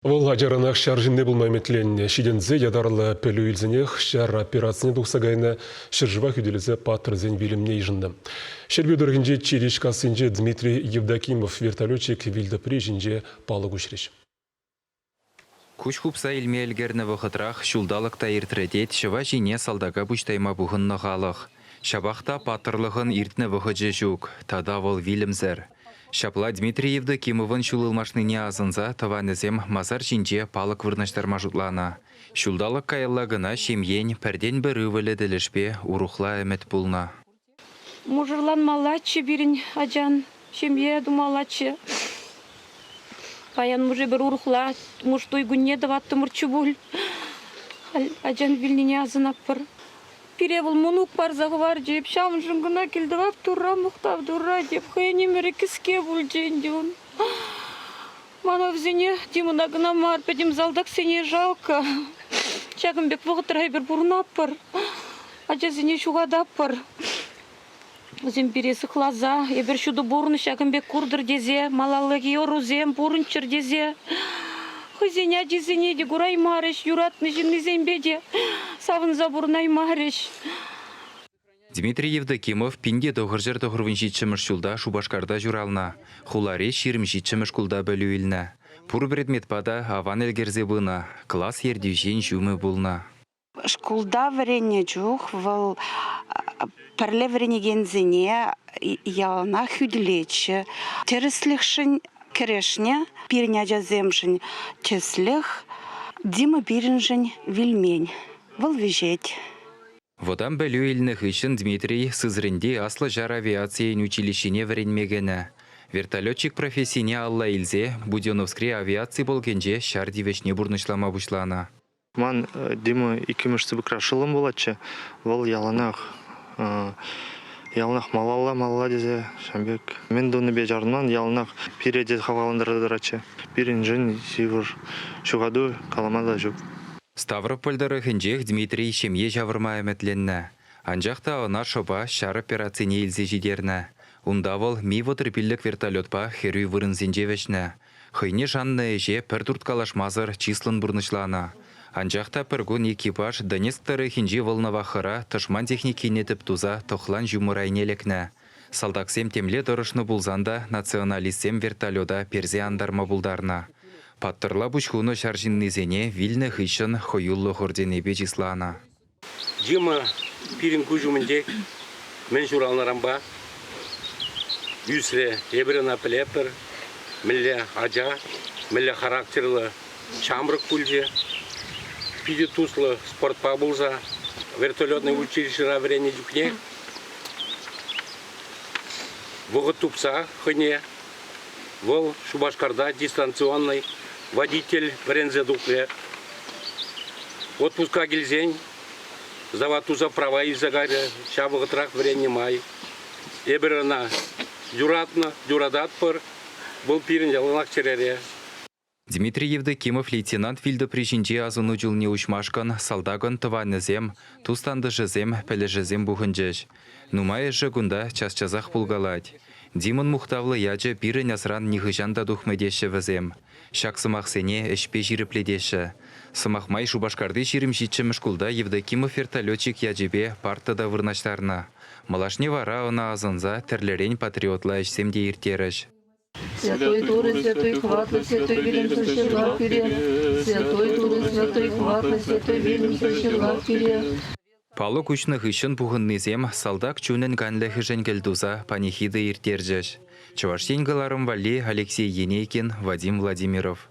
Ол ажарынақ шаржинне бұлмайметлен шидензе ядарлы пөлі үлзінех шар операцияны тұқсағайына шыржыва күделізі патрзен білімне ежінді. Шербеудіргінже Черешкасынже Дмитрий Евдокимов вертолетчик Вильдапри жінже палы күшіреш. Күш құпса илме әлгерні вұқытрақ шулдалықта ертіредет шыва жине салдаға бұштайма бұғынны ғалық. Шабақта патырлығын иртні вұқыджы жүк, тада ол вилімзір. Шапла Дмитрий Евдокимовын шулылмашныне азынза таванызем мазар жинже палық вырнаштарма жұтлана. Шулдалық кайыллагына шемьен пәрден бір өвілі ділішпе урухла әмет бұлна. Мужырлан малачы бірін аджан, шемье думалачы. Паян мужы бір урухла, муштуй гүнне даватты мұрчы бұл. Аджан вілнене азынап бір. Перевыл мұнук бар зағывар жеп, шам жыңғына келдівап тұрра, мұқтав тұрра деп, хүйенемері кіске бұл женден. Мана взене демынағына мар, пәдем залдақ сене жалқа. Чағымбек бұғытырай бір бұрнап бар. Ажа зене шуғадап бар. Зем бересі қлаза, ебір шуды бұрны шағымбек күрдір дезе, малалығы орузем бұрынчыр дезе. Хызеня дезене де гурай марыш, юратны жинны зембеде, савын забурнай марыш. Дмитрий Евдокимов пинде доғыржыр доғырвын житшіміш шулда Шубашкарда жүрална. Хуларе ширім житшіміш күлда бөлі үлні. Пұр предмет пада аван әлгерзе бұна, класс ердюжен жүмі бұлна. Шкулда варене жүх, вал пәрлі варенегензіне ялна хүділечі. Теріслікшін керешне, пирня жаземшін чеслих, дима биринжін вильмень, вал вежет. Водан бөлі елініх үшін Дмитрий сызрінде аслы жар авиациян училищене варенмегені. Вертолетчик профессияне алла илзе, Буденовскре авиации болгенже шар дивешне бұрнышлама бұшлана. Ман Дима икімішті бұкрашылым болатшы, вал яланақ малала дезе шамбек. Мен доны бе жарынан яланақ передет хаваландырыдырачы. Бірін жын сивыр шуғаду каламада жүк. Ставропольдары хінжех Дмитрий шемье жавырма әметленні. Анжақта она шоба шар операцияне илзе жидерні. Ундавыл ми вотырпиллік вертолетпа херүй вырын зенжевешні. Хыйне жанны эже пір турткалашмазыр числын бұрнышлана. Анжақта піргун экипаж Донецктары хинжи волновахыра тышман техникинетіп туза тоқлан жұмырайнелекні. Салдақсем темле дұрышны бұлзанда националистсем вертолета перзе андарма бұлдарна. Паттырла бұшқуны шаржиннызене вильны хышын хойуллы хорденебе жислана. Дима пирин күжімінде мен журалнарамба. Юсре ебірін апелепір, мілі ажа, мілі характерлы чамрық күлже. Пиде туслы спортпа бұлза, вертолетный училище раврене жүкне. Вұғы тупса хыне, вол Шубашкарда дистанционный водитель врензе дұқле. Отпуска келзен, заватуза права и загаре, шабығы трақ врене май. Ебіріна дюратна, дюрадат пыр, бұл пирін ялынақ черере. Дмитрий Евдокимов лейтенант Вильдапри жинже азыну жылне ұшмашкан салдагын тыванызем, тустанды жызем, пәлі жызем бұғынжеш. Нумай жығында час-чазақ бұлгалад. Димын мұқтавлы яджы бірі насран нихыжанда дұхмедеші візем. Шак сымақсене әшпе жиріпледеші. Сымақмай Шубашкарды жирім житшіміш күлда Евдокимов вертолетчик яджебе партыда вырнаштарына. Малашне вара она азынза тірлерен патриотла әшсемде ертеріш. Святой Туры, святой хватлы, святой Вильям Сащерлав Кире. Святой Туры, святой хватлы, святой Вильям Сащерлав Кире. Палы күшні хышын бұғыннызем салдак чүнін ғанлы хышын келдуза панихиды ертержеш. Чувашсен ғыларым вали Алексей Енейкин, Вадим Владимиров.